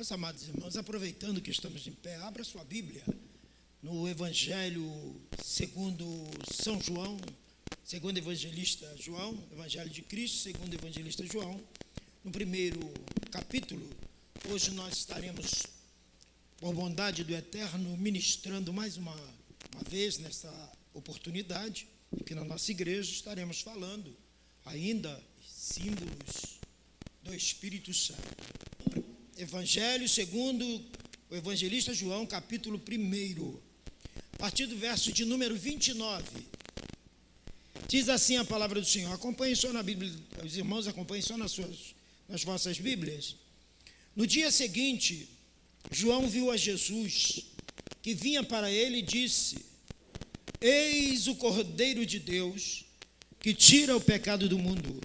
Meus amados irmãos, aproveitando que estamos em pé, abra sua Bíblia no Evangelho segundo São João, segundo evangelista João, Evangelho de Cristo, segundo evangelista João, no primeiro capítulo. Hoje nós estaremos, por bondade do Eterno, ministrando mais uma vez nessa oportunidade, que na nossa igreja estaremos falando ainda símbolos do Espírito Santo. Evangelho segundo o evangelista João, capítulo 1, a partir do verso de número 29. Diz assim a palavra do Senhor. Acompanhem só na Bíblia, os irmãos acompanhem só nas vossas Bíblias. No dia seguinte, João viu a Jesus, que vinha para ele e disse: Eis o Cordeiro de Deus, que tira o pecado do mundo.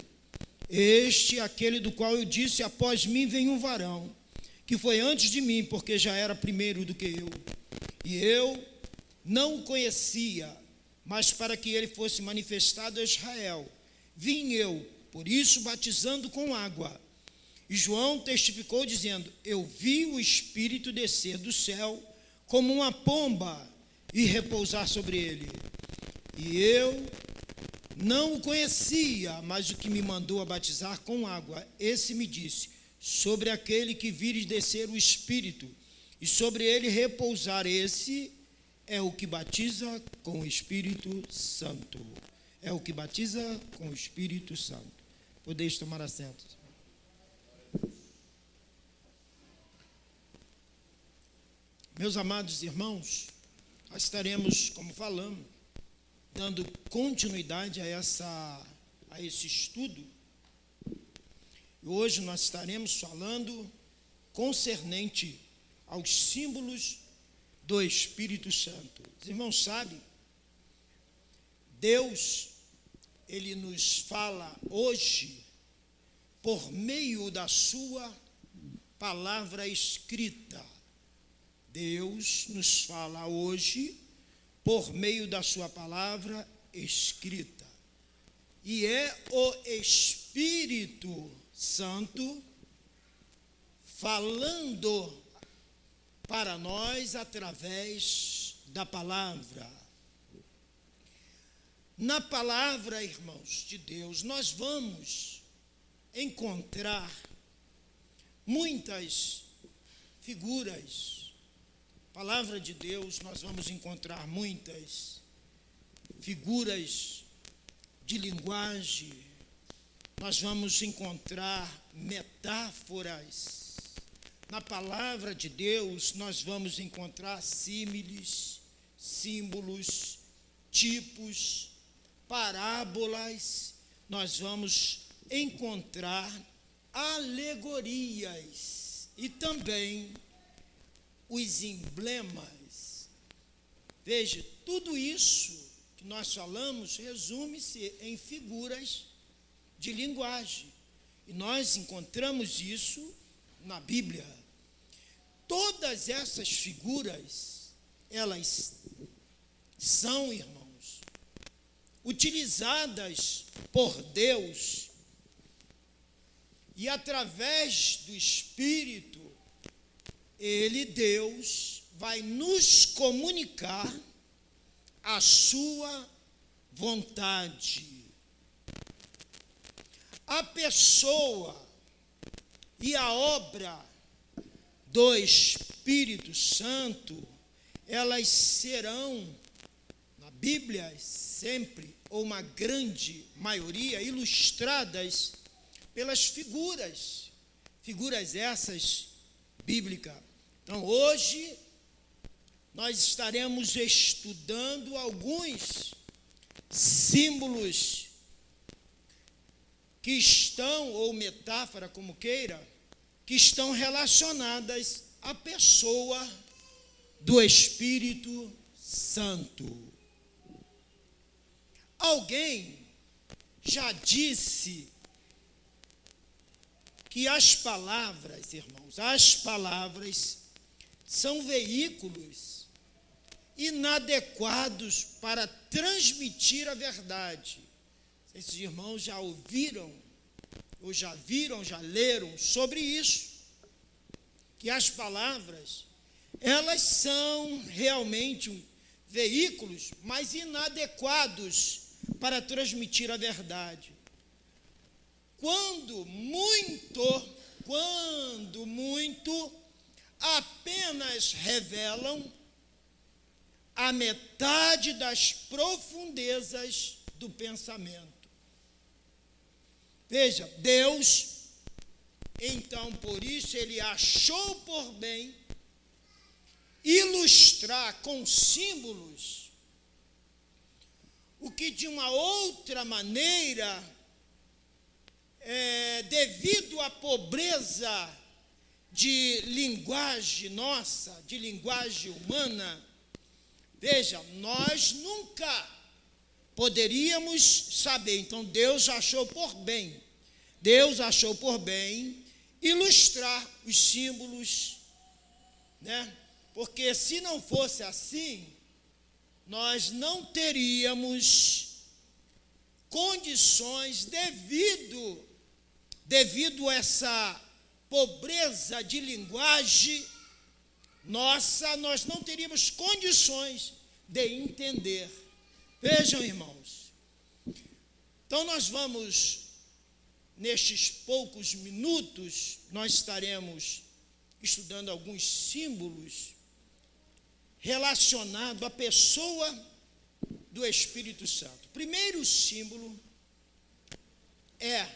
Este é aquele do qual eu disse: após mim vem um varão, que foi antes de mim, porque já era primeiro do que eu. E eu não o conhecia, mas para que ele fosse manifestado a Israel, vim eu, por isso batizando com água. E João testificou dizendo: eu vi o Espírito descer do céu como uma pomba e repousar sobre ele. E eu não o conhecia, mas o que me mandou a batizar com água, esse me disse: sobre aquele que vires descer o Espírito, e sobre ele repousar, esse é o que batiza com o Espírito Santo. É o que batiza com o Espírito Santo. Podeis tomar assento. Meus amados irmãos, nós estaremos, como falamos, dando continuidade a esse estudo. Hoje nós estaremos falando concernente aos símbolos do Espírito Santo. Os irmãos sabem, Deus, Ele nos fala hoje por meio da sua palavra escrita. Deus nos fala hoje por meio da sua palavra escrita. E é o Espírito Santo falando para nós através da palavra. Na palavra, irmãos de Deus, nós vamos encontrar muitas figuras. Palavra de Deus, nós vamos encontrar muitas figuras de linguagem, nós vamos encontrar metáforas. Na palavra de Deus, nós vamos encontrar símiles, símbolos, tipos, parábolas, nós vamos encontrar alegorias e também os emblemas. Veja, tudo isso que nós falamos resume-se em figuras de linguagem. E nós encontramos isso na Bíblia. Todas essas figuras, elas são, irmãos, utilizadas por Deus, e através do Espírito, Deus, vai nos comunicar a sua vontade. A pessoa e a obra do Espírito Santo, elas serão, na Bíblia, sempre, ou uma grande maioria, ilustradas pelas figuras essas bíblicas. Então, hoje, nós estaremos estudando alguns símbolos que estão, ou metáfora, como queira, que estão relacionadas à pessoa do Espírito Santo. Alguém já disse que as palavras, irmãos, as palavras são veículos inadequados para transmitir a verdade. Esses irmãos já ouviram, ou já viram, já leram sobre isso. que as palavras, elas são realmente veículos, mas inadequados para transmitir a verdade. Quando muito, apenas revelam a metade das profundezas do pensamento. Veja, Deus, então, por isso, ele achou por bem ilustrar com símbolos o que de uma outra maneira, devido à pobreza de linguagem nossa, de linguagem humana, veja, nós nunca poderíamos saber. Então, Deus achou por bem ilustrar os símbolos, né? Porque se não fosse assim, nós não teríamos condições devido a essa pobreza de linguagem nossa, nós não teríamos condições de entender. Vejam, irmãos, então nós vamos, nestes poucos minutos, nós estaremos estudando alguns símbolos relacionados à pessoa do Espírito Santo. O primeiro símbolo é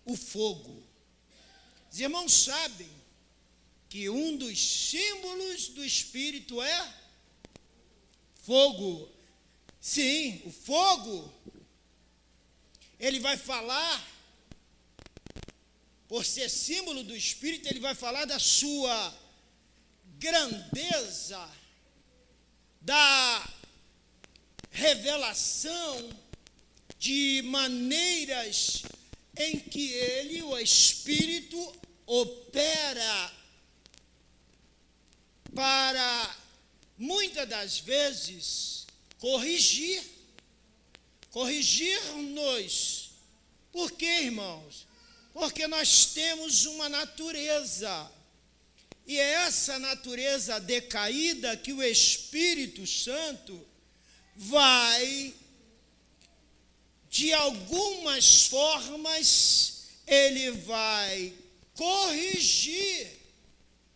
o fogo. Os irmãos sabem que um dos símbolos do Espírito é fogo. Sim, o fogo, ele vai falar, por ser símbolo do Espírito, ele vai falar da sua grandeza, da revelação de maneiras em que ele, o Espírito, opera para, muitas das vezes, corrigir-nos. Por quê, irmãos? Porque nós temos uma natureza, e é essa natureza decaída que o Espírito Santo vai, de algumas formas, ele vai corrigir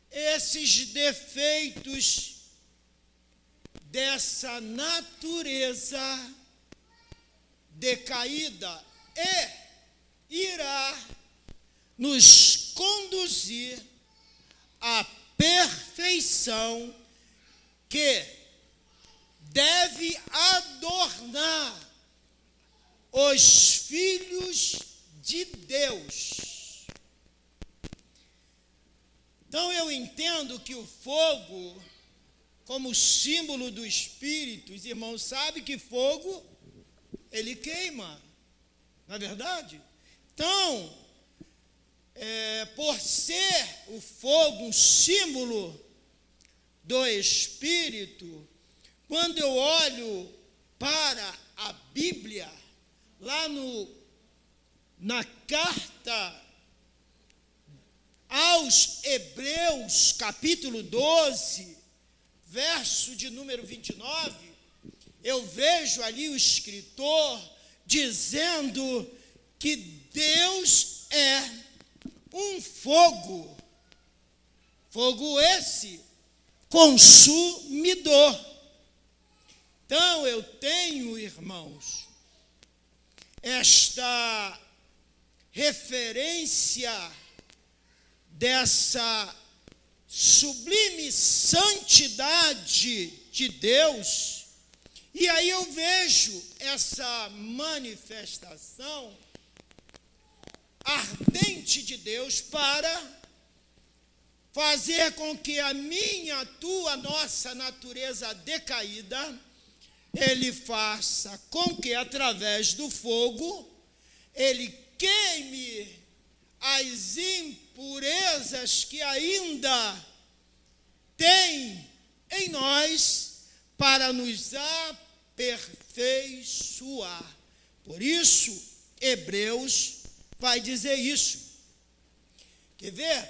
esses defeitos dessa natureza decaída e irá nos conduzir à perfeição que deve adornar os filhos de Deus. Então eu entendo que o fogo, como símbolo do Espírito, os irmãos sabem que fogo, ele queima, não é verdade? Então, por ser o fogo um símbolo do Espírito, quando eu olho para a Bíblia, lá na carta aos Hebreus, capítulo 12, verso de número 29, eu vejo ali o escritor dizendo que Deus é um fogo esse consumidor. Então eu tenho, irmãos, esta referência dessa sublime santidade de Deus, e aí eu vejo essa manifestação ardente de Deus para fazer com que a minha, a tua, nossa natureza decaída, ele faça com que através do fogo ele queime as impurezas que ainda tem em nós para nos aperfeiçoar. Por isso, Hebreus vai dizer isso. Quer ver?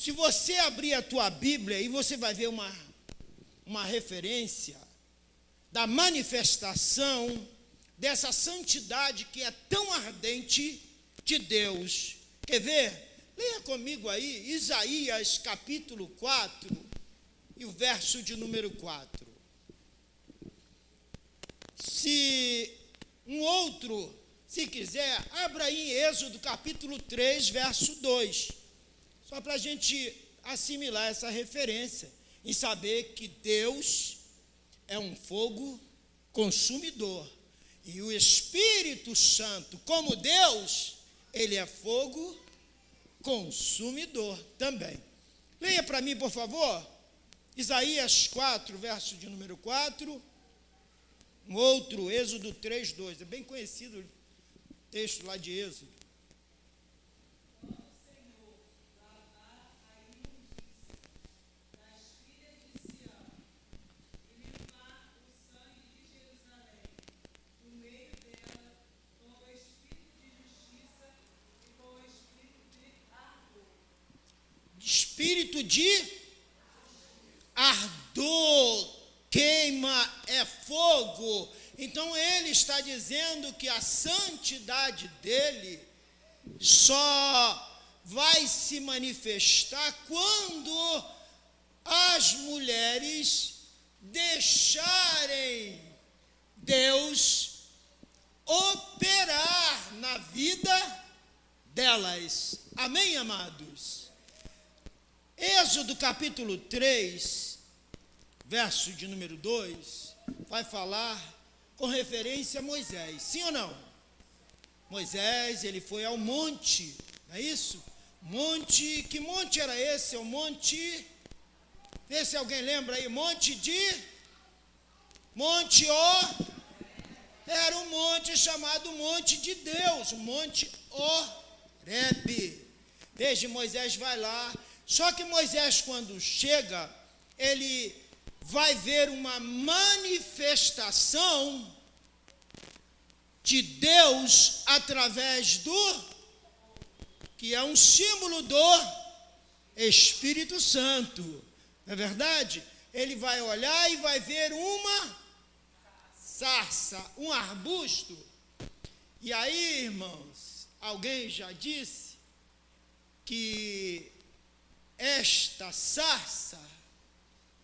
Se você abrir a tua Bíblia, aí você vai ver uma referência da manifestação dessa santidade que é tão ardente de Deus. Quer ver? Leia comigo aí, Isaías capítulo 4 e o verso de número 4. Se quiser, abra aí em Êxodo capítulo 3, verso 2. Só para a gente assimilar essa referência e saber que Deus é um fogo consumidor. E o Espírito Santo, como Deus, ele é fogo consumidor também. Leia para mim, por favor, Isaías 4, verso de número 4. Um outro, Êxodo 3, 2. É bem conhecido o texto lá de Êxodo. Espírito de ardor, queima, é fogo. Então ele está dizendo que a santidade dele só vai se manifestar quando as mulheres deixarem Deus operar na vida delas. Amém, amados? Êxodo capítulo 3, verso de número 2, vai falar com referência a Moisés. Sim ou não? Moisés, ele foi ao monte, não é isso? Monte, que monte era esse? É o monte, vê se alguém lembra aí, era um monte chamado Monte de Deus, o Monte Horebe. Veja, Moisés vai lá. Só que Moisés, quando chega, ele vai ver uma manifestação de Deus através do, que é um símbolo do Espírito Santo. Não é verdade? Ele vai olhar e vai ver uma sarça, um arbusto. E aí, irmãos, alguém já disse que esta sarça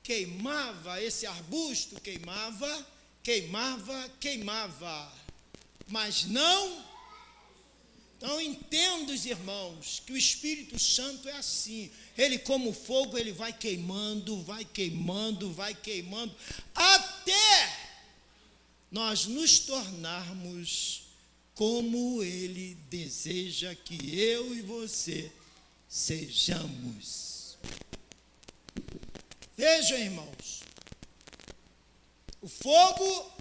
queimava, esse arbusto queimava, mas não. Então entenda, os irmãos, que o Espírito Santo é assim, ele como fogo, ele vai queimando, até nós nos tornarmos como ele deseja que eu e você sejamos. Vejam, irmãos, o fogo,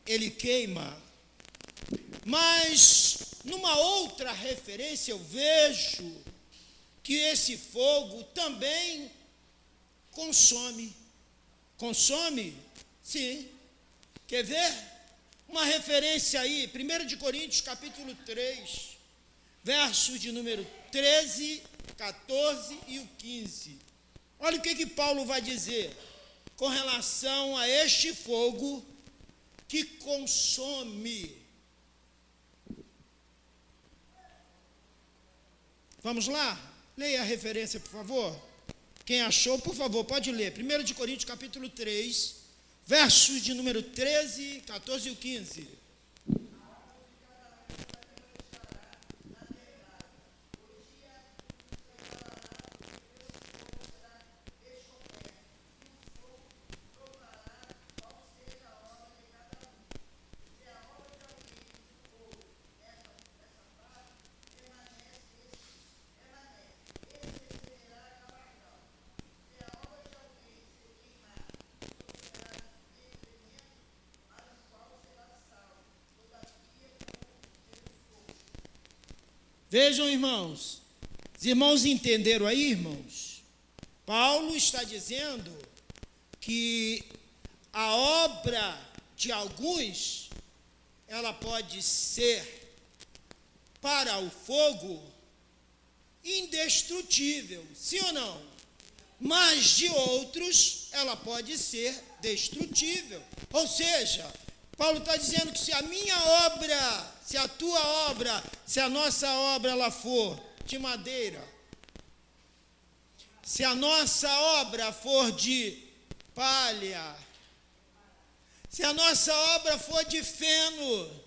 ele queima, mas numa outra referência eu vejo que esse fogo também consome. Consome? Sim. Quer ver? Uma referência aí, 1 de Coríntios capítulo 3, versos de número 13, 14 e o 15. Olha o que Paulo vai dizer com relação a este fogo que consome. Vamos lá? Leia a referência, por favor. Quem achou, por favor, pode ler. 1 de Coríntios capítulo 3, versos de número 13, 14 e o 15. Vejam, irmãos, os irmãos entenderam aí, irmãos? Paulo está dizendo que a obra de alguns, ela pode ser para o fogo, indestrutível, sim ou não? Mas de outros, ela pode ser destrutível. Ou seja, Paulo está dizendo que se a minha obra, se a tua obra, se a nossa obra ela for de madeira, se a nossa obra for de palha, se a nossa obra for de feno,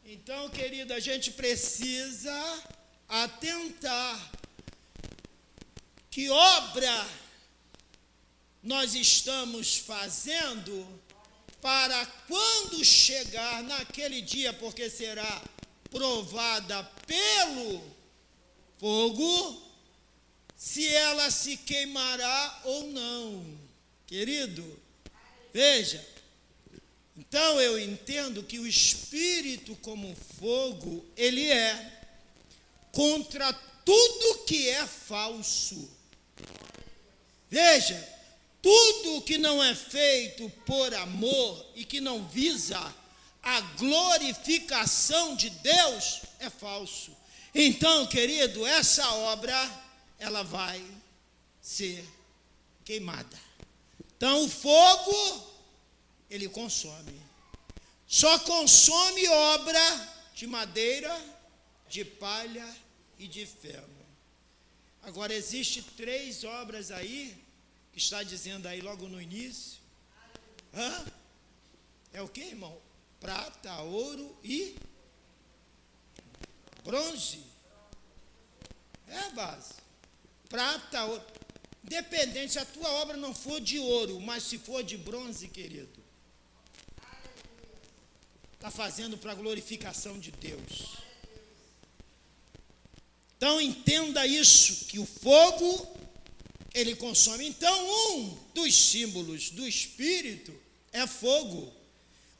então, querido, a gente precisa atentar que obra nós estamos fazendo para quando chegar naquele dia, porque será provada pelo fogo, se ela se queimará ou não. Querido, veja, então eu entendo que o Espírito como fogo, ele é contra tudo que é falso. Veja, tudo que não é feito por amor e que não visa a glorificação de Deus é falso. Então, querido, essa obra, ela vai ser queimada. Então, o fogo, ele consome. Só consome obra de madeira, de palha e de feno. Agora, existem 3 obras aí, que está dizendo aí logo no início. É o que, irmão? Prata, ouro e bronze. É, base. Prata, ouro. Dependente, se a tua obra não for de ouro, mas se for de bronze, querido, está fazendo para a glorificação de Deus. Então, entenda isso, que o fogo, ele consome. Então, um dos símbolos do Espírito é fogo.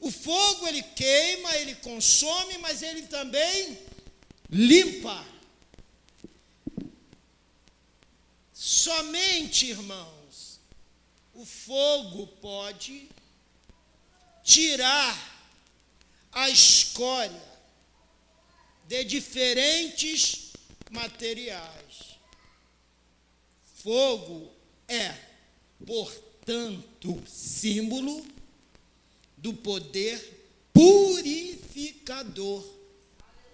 O fogo, ele queima, ele consome, mas ele também limpa. Somente, irmãos, o fogo pode tirar a escória de diferentes materiais. Fogo é, portanto, símbolo do poder purificador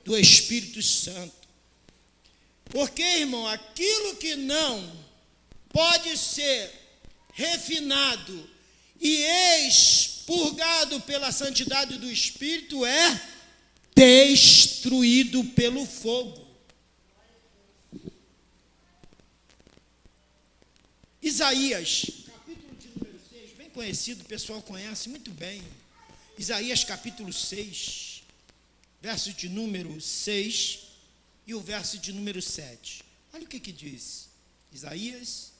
do Espírito Santo. Porque, irmão, aquilo que não pode ser refinado e expurgado pela santidade do Espírito é destruído pelo fogo. Isaías, capítulo de número 6, bem conhecido, o pessoal conhece muito bem. Isaías capítulo 6, verso de número 6 e o verso de número 7. Olha o que diz. Isaías,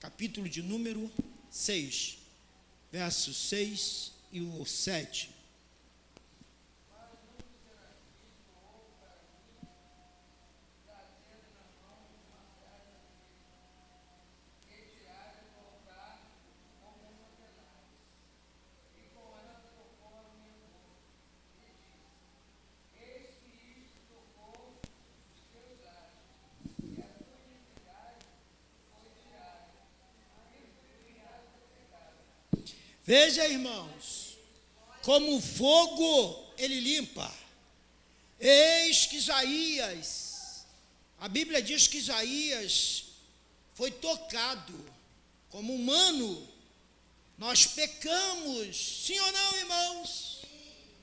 capítulo de número 6, verso 6 e o 7. Veja, irmãos, como o fogo, ele limpa. Eis que Isaías, a Bíblia diz que Isaías foi tocado como humano. Nós pecamos, sim ou não, irmãos?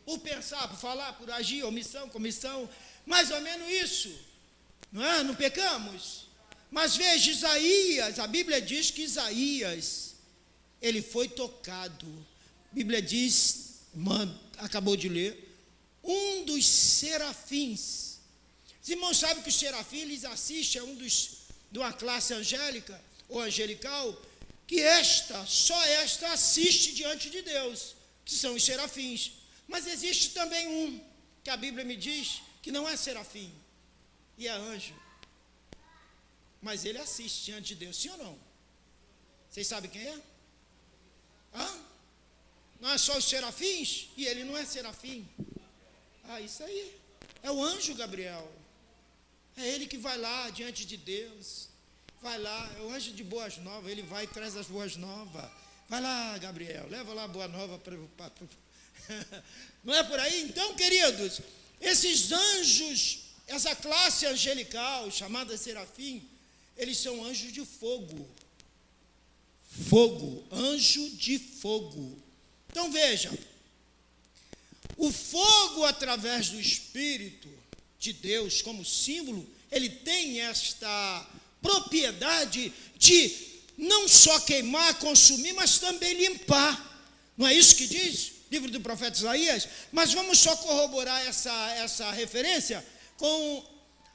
Por pensar, por falar, por agir, omissão, comissão, mais ou menos isso, não é? Não pecamos? Mas veja, Isaías, a Bíblia diz que Isaías, ele foi tocado. A Bíblia diz, acabou de ler, um dos serafins. Os irmãos sabem que os serafins, eles assistem a de uma classe angélica, ou angelical, que só esta assiste diante de Deus, que são os serafins. Mas existe também um, que a Bíblia me diz, que não é serafim, e é anjo. Mas ele assiste diante de Deus, sim ou não? Vocês sabem quem é? Não é só os serafins? E ele não é serafim. Isso aí. É o anjo Gabriel. É ele que vai lá diante de Deus. Vai lá, é o anjo de boas novas, ele vai e traz as boas novas. Vai lá, Gabriel, leva lá a boa nova para... Não é por aí? Então, queridos, esses anjos, essa classe angelical, chamada serafim, eles são anjos de fogo. Fogo, anjo de fogo. Então, veja, o fogo, através do Espírito de Deus, como símbolo, ele tem esta propriedade de não só queimar, consumir, mas também limpar. Não é isso que diz o livro do profeta Isaías? Mas vamos só corroborar essa referência com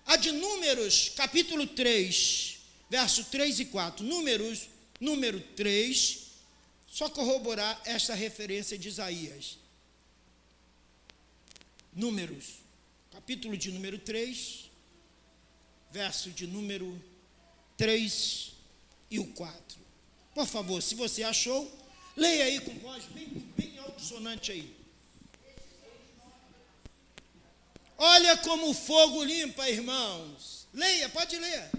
a de Números, capítulo 3, verso 3 e 4. Número 3, só corroborar esta referência de Isaías. Números, capítulo de número 3, verso de número 3 e o 4. Por favor, se você achou, leia aí com voz bem altissonante aí. Olha como o fogo limpa, irmãos. Leia, pode ler.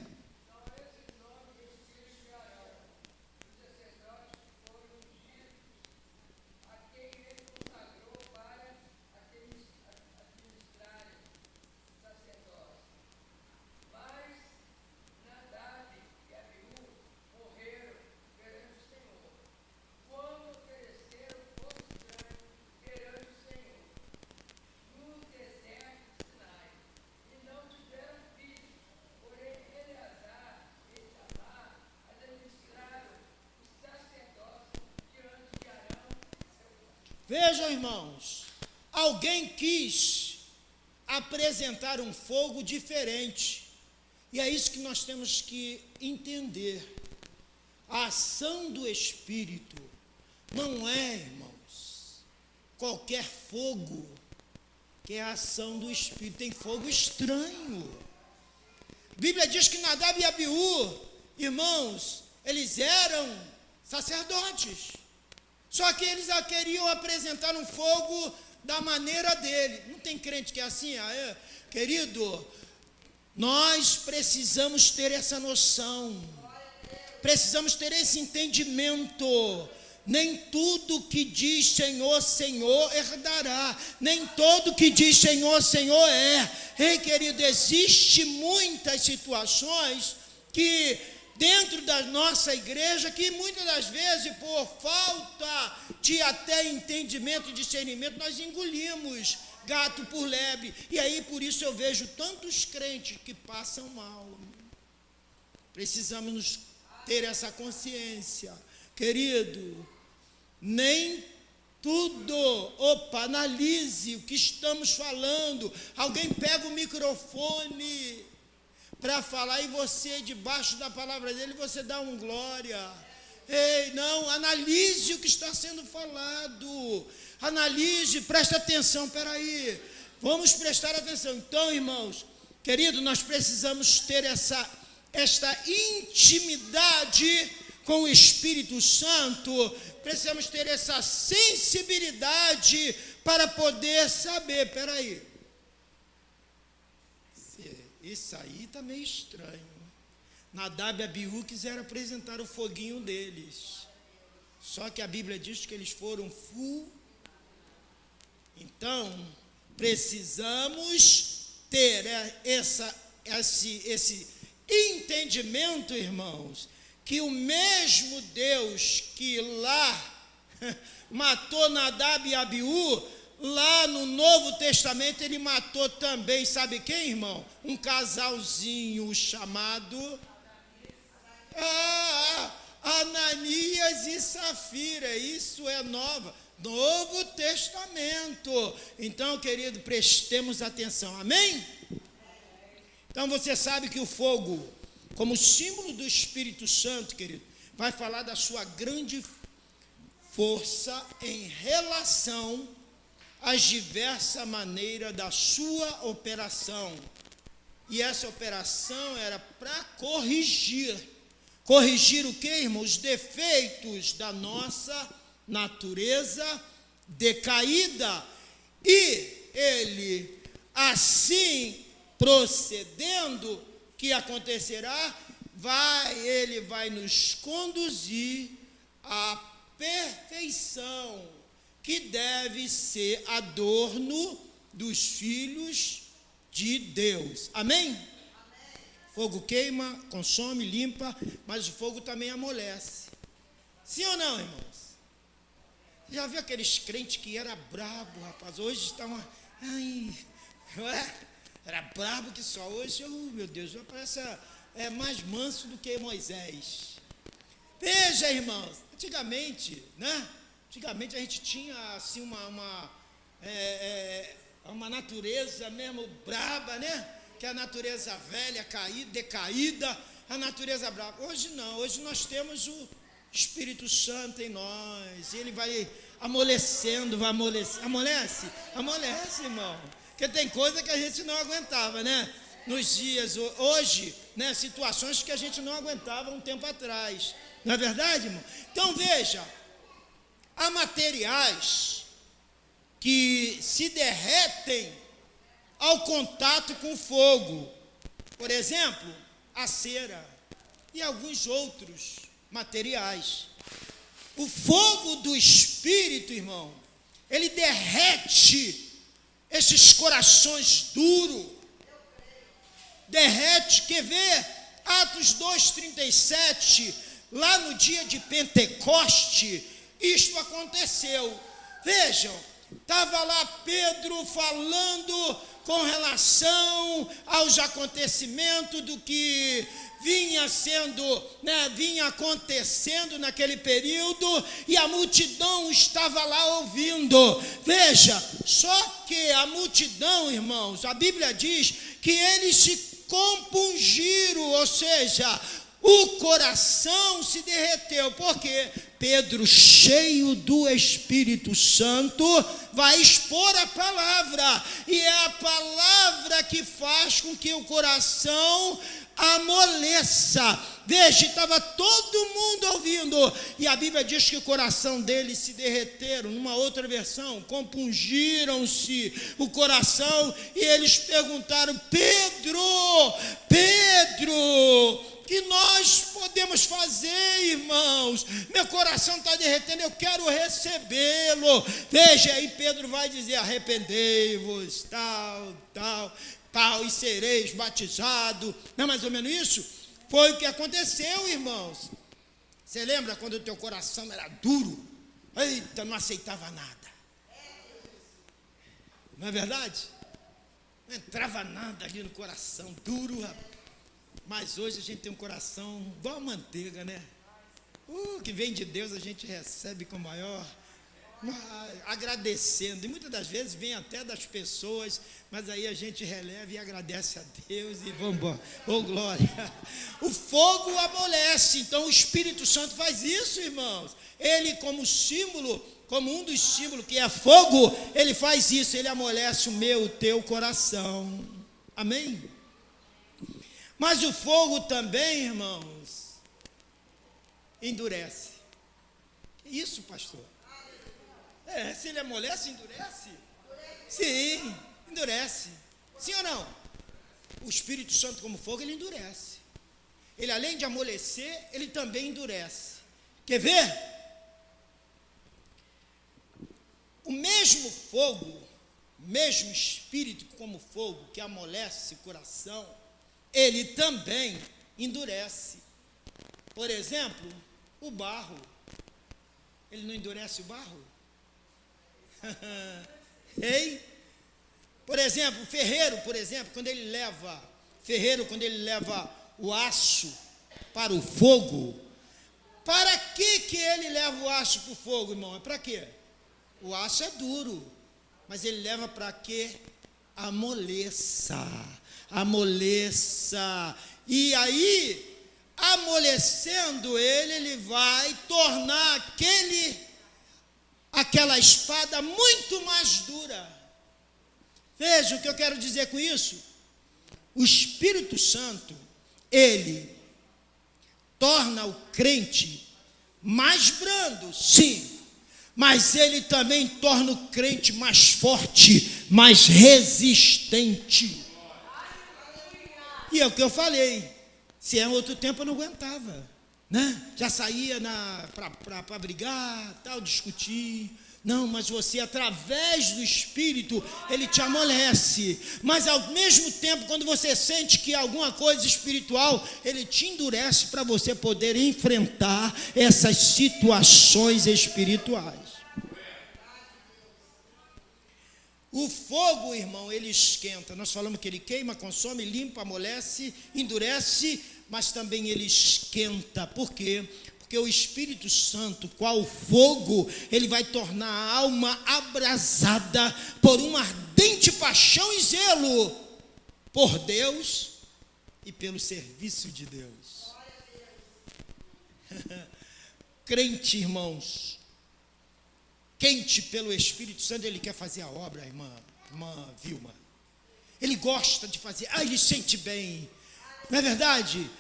Vejam, irmãos, alguém quis apresentar um fogo diferente, e é isso que nós temos que entender. A ação do Espírito não é, irmãos, qualquer fogo, que é a ação do Espírito. Tem fogo estranho. A Bíblia diz que Nadab e Abiú, irmãos, eles eram sacerdotes. Só que eles queriam apresentar um fogo da maneira dele. Não tem crente que é assim? Querido, nós precisamos ter essa noção. Precisamos ter esse entendimento. Nem tudo que diz Senhor, Senhor herdará. Nem todo que diz Senhor, Senhor é. Ei, querido, existe muitas situações que dentro da nossa igreja, que muitas das vezes, por falta de até entendimento e discernimento, nós engolimos gato por lebre. E aí, por isso, eu vejo tantos crentes que passam mal. Precisamos ter essa consciência. Querido, nem tudo, analise o que estamos falando. Alguém pega o microfone para falar e você, debaixo da palavra dele, você dá um glória. Ei, não, analise o que está sendo falado. Analise, preste atenção, espera aí. Vamos prestar atenção. Então, irmãos, querido, nós precisamos ter esta intimidade com o Espírito Santo. Precisamos ter essa sensibilidade para poder saber, espera aí. Isso aí está meio estranho. Nadab e Abiú quiseram apresentar o foguinho deles. Só que a Bíblia diz que eles foram Então, precisamos ter esse entendimento, irmãos, que o mesmo Deus que lá matou Nadab e Abiú, lá no Novo Testamento, ele matou também, sabe quem, irmão? Um casalzinho chamado Ananias e Safira. Isso é Novo Testamento. Então, querido, prestemos atenção, amém? Então, você sabe que o fogo, como símbolo do Espírito Santo, querido, vai falar da sua grande força em relação as diversas maneiras da sua operação. E essa operação era para corrigir o que, irmão? Os defeitos da nossa natureza decaída. E ele, assim, procedendo, o que acontecerá? Ele vai nos conduzir à perfeição, que deve ser adorno dos filhos de Deus. Amém? Amém. Fogo queima, consome, limpa, mas o fogo também amolece. Sim ou não, irmãos? Já viu aqueles crentes que era brabo, rapaz? Hoje estão... Era brabo que só. Hoje, meu Deus, parece mais manso do que Moisés. Veja, irmãos, antigamente, né? Antigamente a gente tinha assim uma natureza mesmo braba, né? Que é a natureza velha, caída, decaída, a natureza braba. Hoje não, hoje nós temos o Espírito Santo em nós, e ele vai amolecendo, vai amolecer. Amolece? Amolece, irmão. Porque tem coisa que a gente não aguentava, né? Nos dias, hoje, né? Situações que a gente não aguentava um tempo atrás. Não é verdade, irmão? Então veja, há materiais que se derretem ao contato com o fogo. Por exemplo, a cera e alguns outros materiais. O fogo do Espírito, irmão, ele derrete esses corações duros. Derrete, quer ver? Atos 2:37, lá no dia de Pentecoste, isto aconteceu. Vejam, estava lá Pedro falando com relação aos acontecimentos do que vinha acontecendo naquele período, e a multidão estava lá ouvindo. Veja, só que a multidão, irmãos, a Bíblia diz que eles se compungiram, ou seja, o coração se derreteu, porque Pedro, cheio do Espírito Santo, vai expor a palavra, e é a palavra que faz com que o coração amoleça. Veja, estava todo mundo ouvindo, e a Bíblia diz que o coração deles se derreteram. Numa outra versão, compungiram-se o coração, e eles perguntaram: Pedro, que nós podemos fazer, irmãos? Meu coração está derretendo, eu quero recebê-lo. Veja, aí Pedro vai dizer: arrependei-vos, tal, e sereis batizados. Não é mais ou menos isso? Foi o que aconteceu, irmãos. Você lembra quando o teu coração era duro? Eita, não aceitava nada. Não é verdade? Não entrava nada ali no coração, duro, rapaz. Mas hoje a gente tem um coração igual a manteiga, né? Que vem de Deus, a gente recebe com maior, agradecendo. E muitas das vezes vem até das pessoas, mas aí a gente releva e agradece a Deus e vamos embora. Oh, glória! O fogo amolece, então o Espírito Santo faz isso, irmãos. Ele, como símbolo, como um dos símbolos que é fogo, ele faz isso, ele amolece o meu, o teu coração. Amém? Mas o fogo também, irmãos, endurece. Que isso, pastor? Se ele amolece, endurece? Sim, endurece. Sim ou não? O Espírito Santo, como fogo, ele endurece. Ele, além de amolecer, ele também endurece. Quer ver? O mesmo fogo, o mesmo Espírito como fogo que amolece o coração, ele também endurece. Por exemplo, o barro. Ele não endurece o barro? Ei? Por exemplo, o ferreiro, quando ele leva o aço para o fogo, para que ele leva o aço para o fogo, irmão? É para quê? O aço é duro, mas ele leva para quê? Amoleça. E aí, amolecendo ele vai tornar aquela espada muito mais dura. Veja o que eu quero dizer com isso. O Espírito Santo, ele torna o crente mais brando, sim, mas ele também torna o crente mais forte, mais resistente. E é o que eu falei, se é outro tempo eu não aguentava, né? Já saía para brigar, tal, discutir. Não, mas você, através do Espírito, ele te amolece. Mas ao mesmo tempo, quando você sente que alguma coisa espiritual, ele te endurece para você poder enfrentar essas situações espirituais. O fogo, irmão, ele esquenta. Nós falamos que ele queima, consome, limpa, amolece, endurece, mas também ele esquenta. Por quê? Porque o Espírito Santo, qual fogo, ele vai tornar a alma abrasada por uma ardente paixão e zelo por Deus e pelo serviço de Deus. Crente, irmãos, quente pelo Espírito Santo, ele quer fazer a obra, irmã Vilma. Ele gosta de fazer, ele sente bem, não é verdade?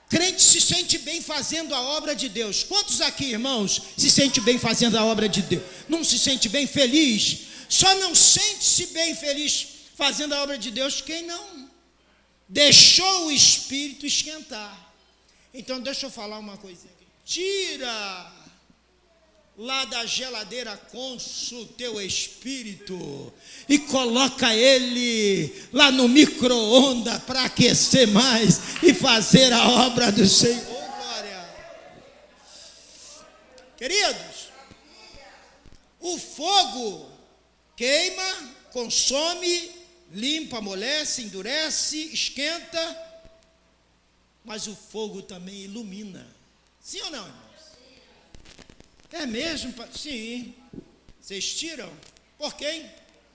Crente se sente bem fazendo a obra de Deus. Quantos aqui, irmãos, se sente bem fazendo a obra de Deus? Não se sente bem feliz? Só não sente-se bem feliz fazendo a obra de Deus quem não deixou o Espírito esquentar. Então deixa eu falar uma coisinha aqui. Tira lá da geladeira Consul teu espírito e coloca ele lá no micro-ondas para aquecer mais e fazer a obra do Senhor. Oh, glória! Queridos, o fogo queima, consome, limpa, amolece, endurece, esquenta, mas o fogo também ilumina. Sim ou não, irmão? É mesmo? Sim. Vocês tiram? Por quem?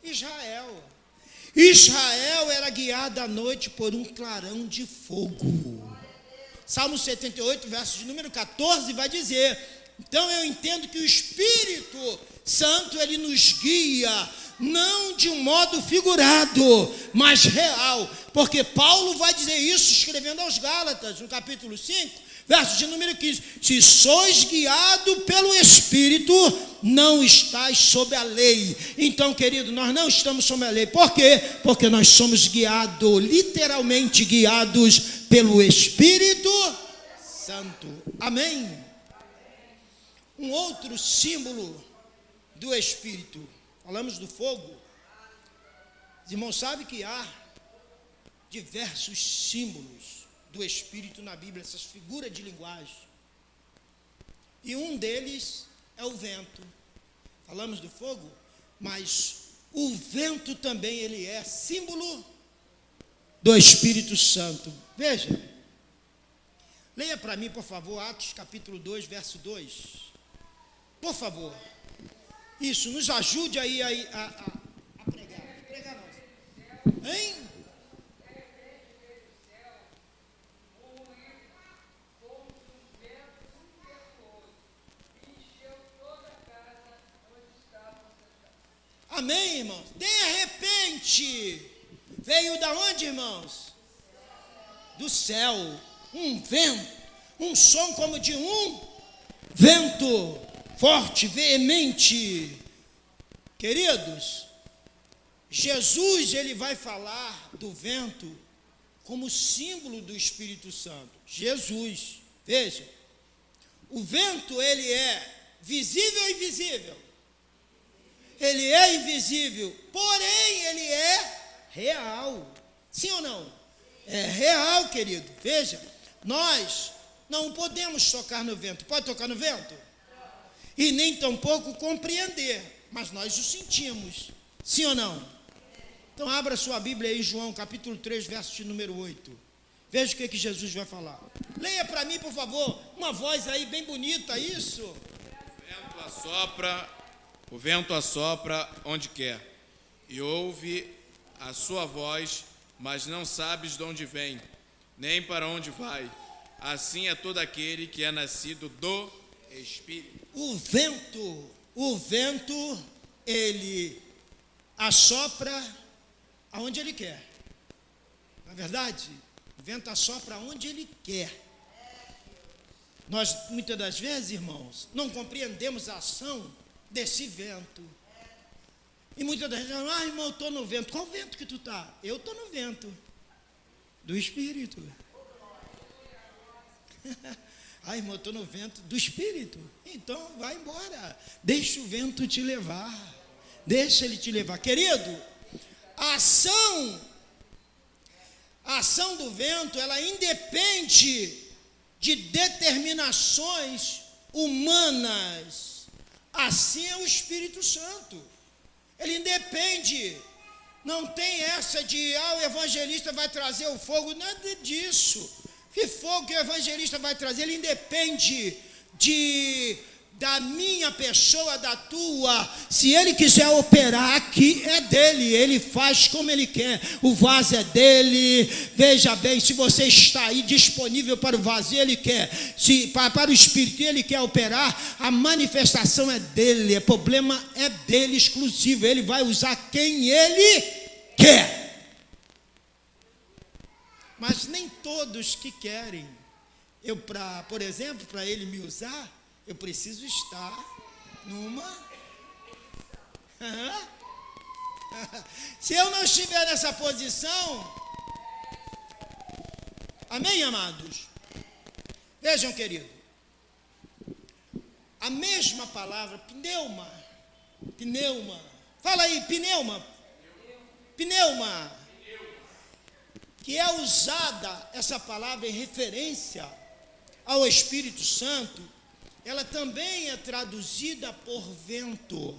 Israel. Israel era guiado à noite por um clarão de fogo. Salmo 78, verso de número 14, vai dizer: então eu entendo que o Espírito Santo, ele nos guia, não de um modo figurado, mas real. Porque Paulo vai dizer isso escrevendo aos Gálatas, no capítulo 5, verso de número 15, se sois guiado pelo Espírito, não estáis sob a lei. Então, querido, nós não estamos sob a lei. Por quê? Porque nós somos guiados, literalmente guiados pelo Espírito Santo. Amém? Um outro símbolo do Espírito, falamos do fogo. Os irmãos sabem que há diversos símbolos do Espírito na Bíblia, essas figuras de linguagem. E um deles é o vento. Falamos do fogo, mas o vento também, ele é símbolo do Espírito Santo. Veja, leia para mim, por favor, Atos capítulo 2, verso 2. Por favor. Isso, nos ajude aí a pregar. Pregar não. Hein? Amém, irmãos? De repente, veio da onde, irmãos? Do céu, um vento, um som como de um vento forte, veemente. Queridos, Jesus, ele vai falar do vento como símbolo do Espírito Santo. Jesus, veja, o vento, ele é visível e invisível. Ele é invisível, porém ele é real. Sim ou não? É real, querido. Veja, nós não podemos tocar no vento. Pode tocar no vento? E nem tampouco compreender, mas nós o sentimos. Sim ou não? Então abra sua Bíblia aí, João capítulo 3, verso de número 8. Veja o que Jesus vai falar. Leia para mim, por favor, uma voz aí bem bonita, isso. O vento assopra onde quer, e ouve a sua voz, mas não sabes de onde vem, nem para onde vai. Assim é todo aquele que é nascido do Espírito. O vento, ele assopra aonde ele quer. Na verdade, o vento assopra aonde ele quer. Nós, muitas das vezes, irmãos, não compreendemos a ação desse vento. E muitas das vezes, irmão, eu estou no vento. Qual vento que tu está? Eu estou no vento do Espírito. Ah, irmão, eu estou no vento do Espírito. Então, vai embora. Deixa o vento te levar. Deixa ele te levar. Querido, a ação do vento, ela independe de determinações humanas. Assim é o Espírito Santo. Ele independe. Não tem essa de, o evangelista vai trazer o fogo. Nada disso. Que fogo que o evangelista vai trazer? Ele independe da minha pessoa, da tua. Se ele quiser operar aqui, é dele. Ele faz como ele quer. O vaso é dele. Veja bem, se você está aí disponível para o vaso, ele quer. Se para o Espírito ele quer operar, a manifestação é dele. O problema é dele exclusivo. Ele vai usar quem ele quer. Mas nem todos que querem. Por exemplo, para ele me usar, eu preciso estar numa... Se eu não estiver nessa posição... Amém, amados? Vejam, querido. A mesma palavra, pneuma. Fala aí, pneuma. Que é usada essa palavra em referência ao Espírito Santo, ela também é traduzida por vento,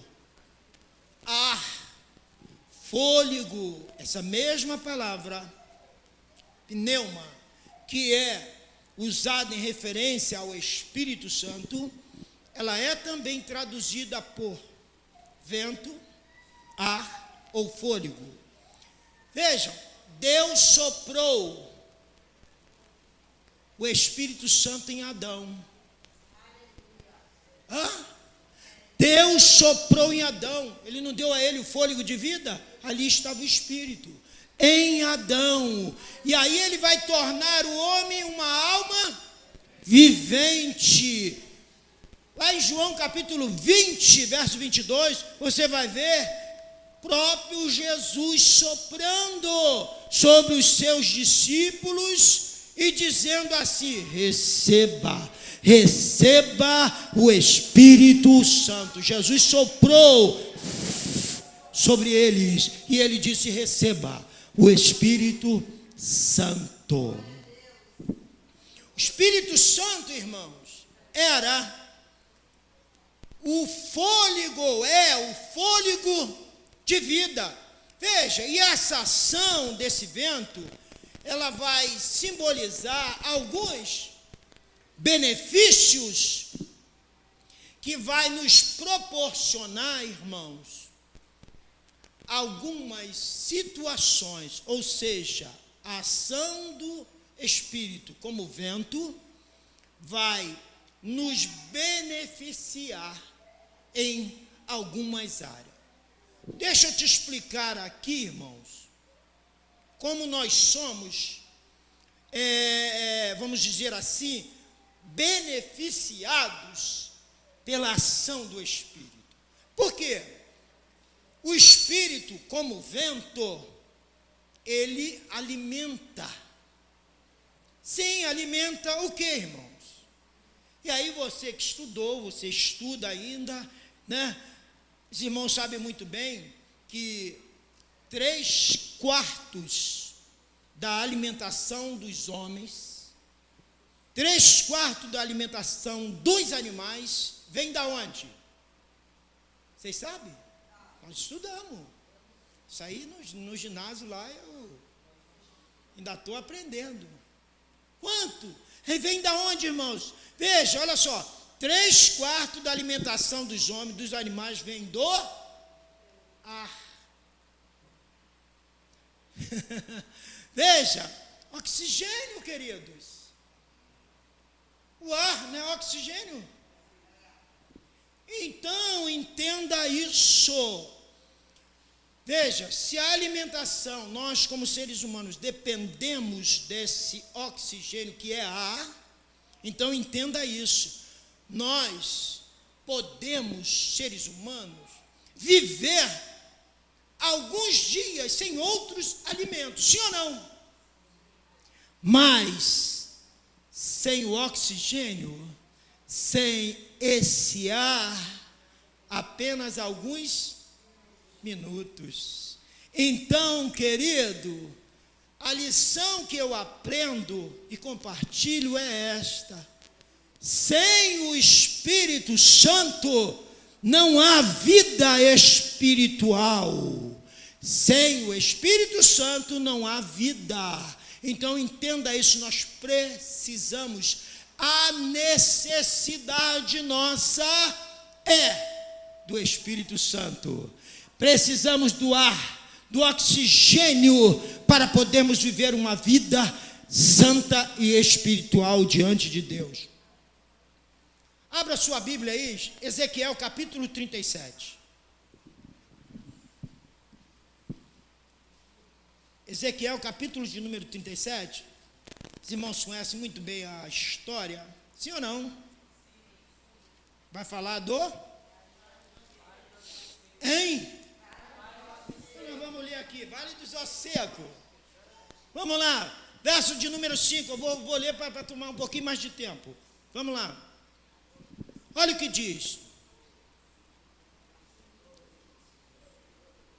ar, fôlego. Essa mesma palavra, pneuma, que é usada em referência ao Espírito Santo, ela é também traduzida por vento, ar ou fôlego. Vejam, Deus soprou o Espírito Santo em Adão. Deus soprou em Adão. Ele não deu a ele o fôlego de vida? Ali estava o Espírito em Adão. E aí ele vai tornar o homem uma alma vivente. Lá em João capítulo 20, verso 22, você vai ver próprio Jesus soprando sobre os seus discípulos e dizendo assim: receba o Espírito Santo. Jesus soprou sobre eles e ele disse: receba o Espírito Santo. O Espírito Santo, irmãos, era o fôlego, o fôlego de vida. Veja, e essa ação desse vento, ela vai simbolizar alguns benefícios que vai nos proporcionar, irmãos, algumas situações, ou seja, a ação do Espírito como vento vai nos beneficiar em algumas áreas. Deixa eu te explicar aqui, irmãos, como nós somos, vamos dizer assim, beneficiados pela ação do Espírito. Por quê? O Espírito, como vento, ele alimenta. Sim, alimenta o quê, irmãos? E aí você que estudou, você estuda ainda, né? Os irmãos sabem muito bem que 3/4 da alimentação dos homens, 3/4 da alimentação dos animais, vem da onde? Vocês sabem? Nós estudamos. Isso aí no ginásio lá eu ainda estou aprendendo. Quanto? Vem da onde, irmãos? Veja, olha só. 3/4 da alimentação dos homens, dos animais, vem do ar. Veja, oxigênio, queridos. O ar não é oxigênio? Então, entenda isso. Veja, se a alimentação, nós como seres humanos dependemos desse oxigênio que é ar, então entenda isso. Nós podemos, seres humanos, viver alguns dias sem outros alimentos, sim ou não? Mas, sem o oxigênio, sem esse ar, apenas alguns minutos. Então, querido, a lição que eu aprendo e compartilho é esta: sem o Espírito Santo não há vida espiritual. Sem o Espírito Santo não há vida. Então entenda isso, nós precisamos, a necessidade nossa é do Espírito Santo. Precisamos do ar, do oxigênio, para podermos viver uma vida santa e espiritual diante de Deus. Abra sua Bíblia aí, Ezequiel capítulo 37. Ezequiel capítulo de número 37. Os irmãos conhecem muito bem a história, sim ou não? Vai falar do? Hein? Então, vamos ler aqui, Vale dos Ossos Secos. Vamos lá, verso de número 5, eu vou ler para tomar um pouquinho mais de tempo. Vamos lá. Olha o que diz.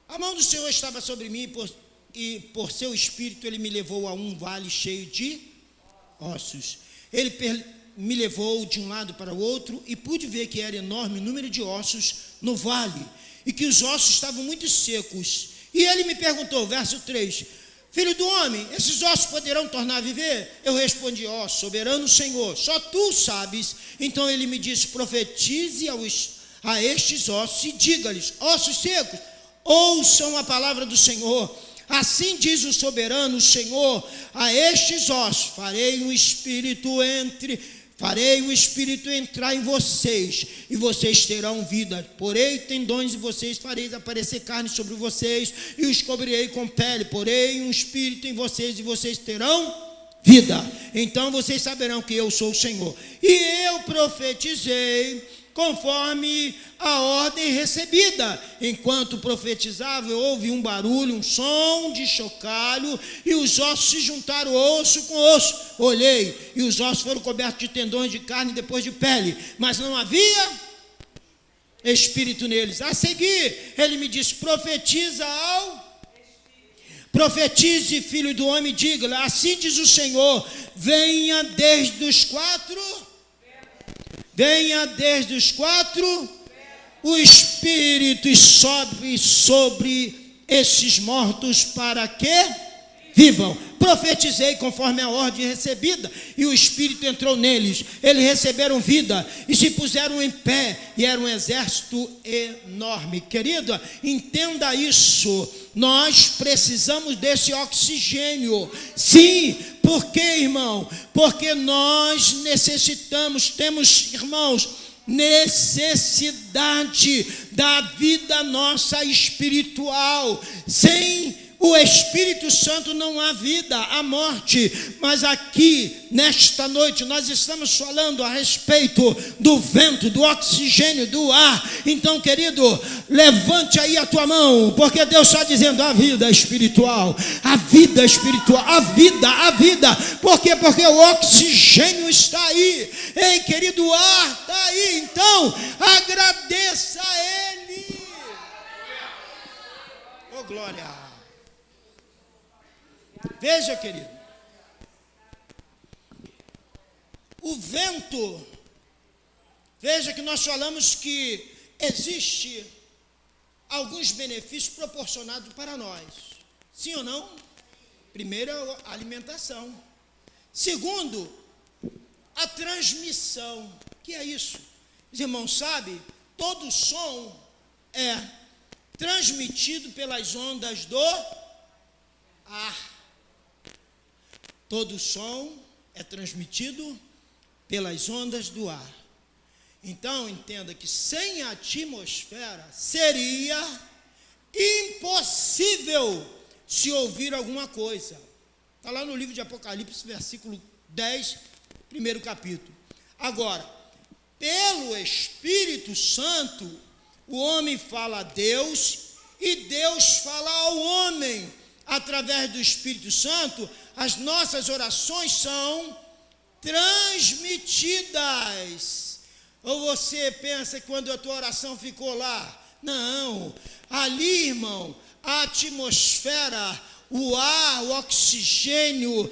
A mão do Senhor estava sobre mim, e por seu espírito ele me levou a um vale cheio de ossos. Ele me levou de um lado para o outro, e pude ver que era enorme o número de ossos no vale, e que os ossos estavam muito secos. E ele me perguntou, verso 3, filho do homem, esses ossos poderão tornar a viver? Eu respondi, ó soberano Senhor, só tu sabes. Então ele me disse, profetize a estes ossos e diga-lhes, ossos secos, ouçam a palavra do Senhor. Assim diz o soberano Senhor, a estes ossos farei um espírito entrar em vocês, e vocês terão vida. Porei tendões em vocês, fareis aparecer carne sobre vocês, e os cobrirei com pele. Porei um espírito em vocês, e vocês terão vida. Então vocês saberão que eu sou o Senhor. E eu profetizei conforme a ordem recebida. Enquanto profetizava, eu ouvi um barulho, um som de chocalho, e os ossos se juntaram osso com osso. Olhei, e os ossos foram cobertos de tendões de carne e depois de pele, mas não havia espírito neles. A seguir, ele me disse, profetize, filho do homem, diga-lhe, assim diz o Senhor, venha desde os quatro, o Espírito sobe sobre esses mortos para que vivam. Profetizei conforme a ordem recebida, e o Espírito entrou neles. Eles receberam vida e se puseram em pé, e era um exército enorme. Querido, entenda isso. Nós precisamos desse oxigênio. Sim, por quê, irmão? Porque nós temos, irmãos, necessidade da vida nossa espiritual. Sem o Espírito Santo não há vida, há morte. Mas aqui, nesta noite, nós estamos falando a respeito do vento, do oxigênio, do ar. Então, querido, levante aí a tua mão, porque Deus está dizendo a vida espiritual, a vida espiritual, a vida. Por quê? Porque o oxigênio está aí. Ei, querido, o ar está aí. Então, agradeça a Ele. Oh, glória. Veja, querido, o vento, veja que nós falamos que existe alguns benefícios proporcionados para nós, sim ou não? Primeiro, a alimentação. Segundo, a transmissão. Que é isso? Os irmãos sabem, todo som é transmitido pelas ondas do ar. Todo som é transmitido pelas ondas do ar. Então, entenda que sem a atmosfera seria impossível se ouvir alguma coisa. Está lá no livro de Apocalipse, versículo 10, primeiro capítulo. Agora, pelo Espírito Santo, o homem fala a Deus e Deus fala ao homem. Através do Espírito Santo, as nossas orações são transmitidas. Ou você pensa que quando a tua oração ficou lá? Não, ali, irmão, a atmosfera, o ar, o oxigênio,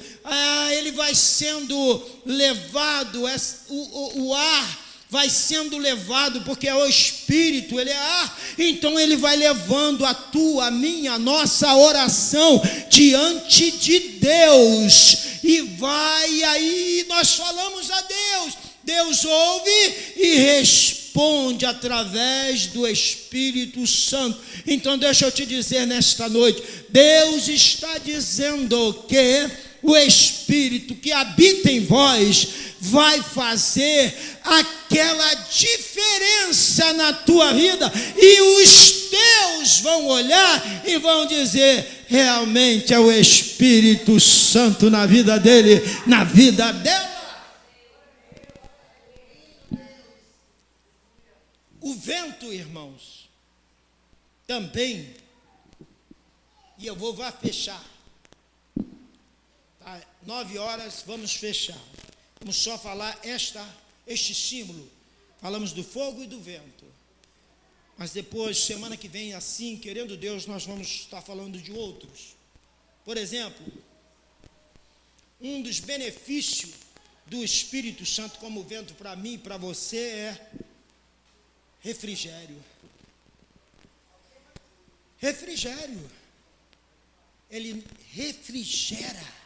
ele vai sendo levado, o ar vai sendo levado, porque é o Espírito, ele é ar, então ele vai levando a tua, a minha, a nossa oração diante de Deus, e aí nós falamos a Deus, Deus ouve e responde através do Espírito Santo. Então deixa eu te dizer nesta noite, Deus está dizendo que o Espírito que habita em vós vai fazer aquela diferença na tua vida, e os teus vão olhar e vão dizer, realmente é o Espírito Santo na vida dele, na vida dela. O vento, irmãos, também, e eu vou fechar, tá? 9 horas, vamos fechar. Vamos só falar este símbolo. Falamos do fogo e do vento. Mas depois, semana que vem, assim, querendo Deus, nós vamos estar falando de outros. Por exemplo, um dos benefícios do Espírito Santo como vento para mim e para você é refrigério. Refrigério. Ele refrigera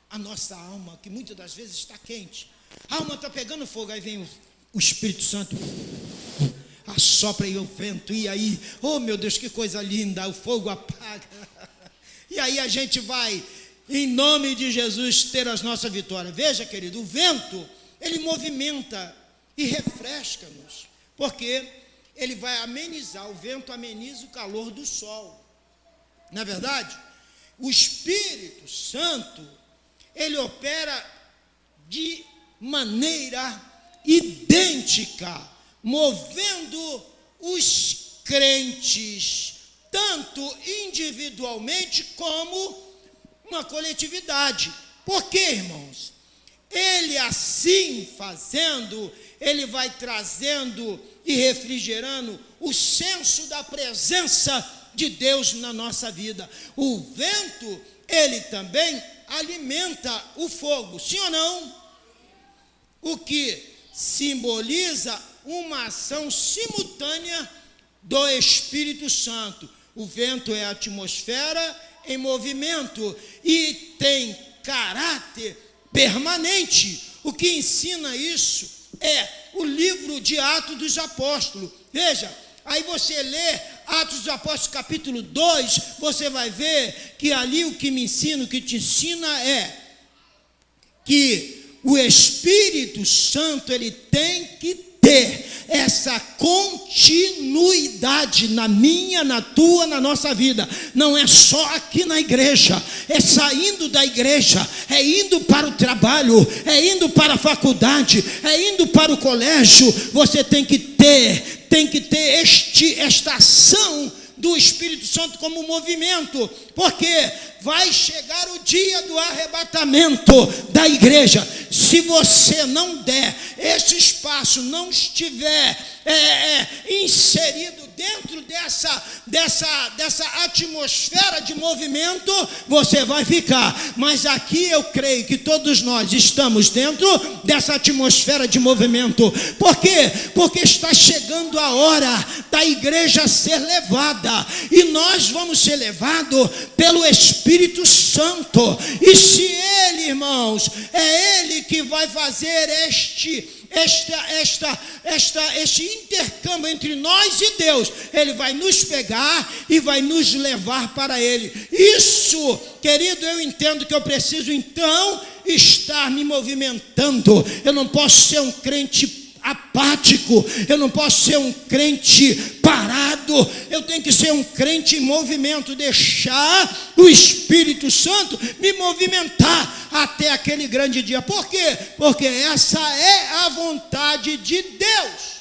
a nossa alma, que muitas das vezes está quente. A alma está pegando fogo, aí vem o Espírito Santo, assopra aí o vento, e aí, oh meu Deus, que coisa linda, o fogo apaga. E aí a gente vai, em nome de Jesus, ter as nossas vitórias. Veja, querido, o vento, ele movimenta e refresca-nos, porque ele vai amenizar, o vento ameniza o calor do sol. Não é verdade? O Espírito Santo, ele opera de maneira idêntica, movendo os crentes, tanto individualmente como uma coletividade. Por quê, irmãos? Ele assim fazendo, ele vai trazendo e refrigerando o senso da presença de Deus na nossa vida. O vento, ele também alimenta o fogo, sim ou não? O que simboliza uma ação simultânea do Espírito Santo. O vento é a atmosfera em movimento e tem caráter permanente. O que ensina isso é o livro de Atos dos Apóstolos. Veja, aí você lê Atos dos Apóstolos capítulo 2, você vai ver que ali o que me ensina, o que te ensina é que o Espírito Santo, ele tem que ter essa continuidade na minha, na tua, na nossa vida. Não é só aqui na igreja, é saindo da igreja, é indo para o trabalho, é indo para a faculdade, é indo para o colégio. Você tem que ter esta ação do Espírito Santo como movimento, porque vai chegar o dia do arrebatamento da igreja. Se você não der esse espaço, não estiver inserido dentro dessa atmosfera de movimento, você vai ficar. Mas aqui eu creio que todos nós estamos dentro dessa atmosfera de movimento. Por quê? Porque está chegando a hora da igreja ser levada, e nós vamos ser levados pelo Espírito Santo. E se ele, irmãos, é ele que vai fazer este intercâmbio entre nós e Deus, ele vai nos pegar e vai nos levar para ele. Isso, querido, eu entendo que eu preciso então estar me movimentando. Eu não posso ser um crente apático, eu não posso ser um crente parado, eu tenho que ser um crente em movimento, deixar o Espírito Santo me movimentar até aquele grande dia. Por quê? Porque essa é a vontade de Deus.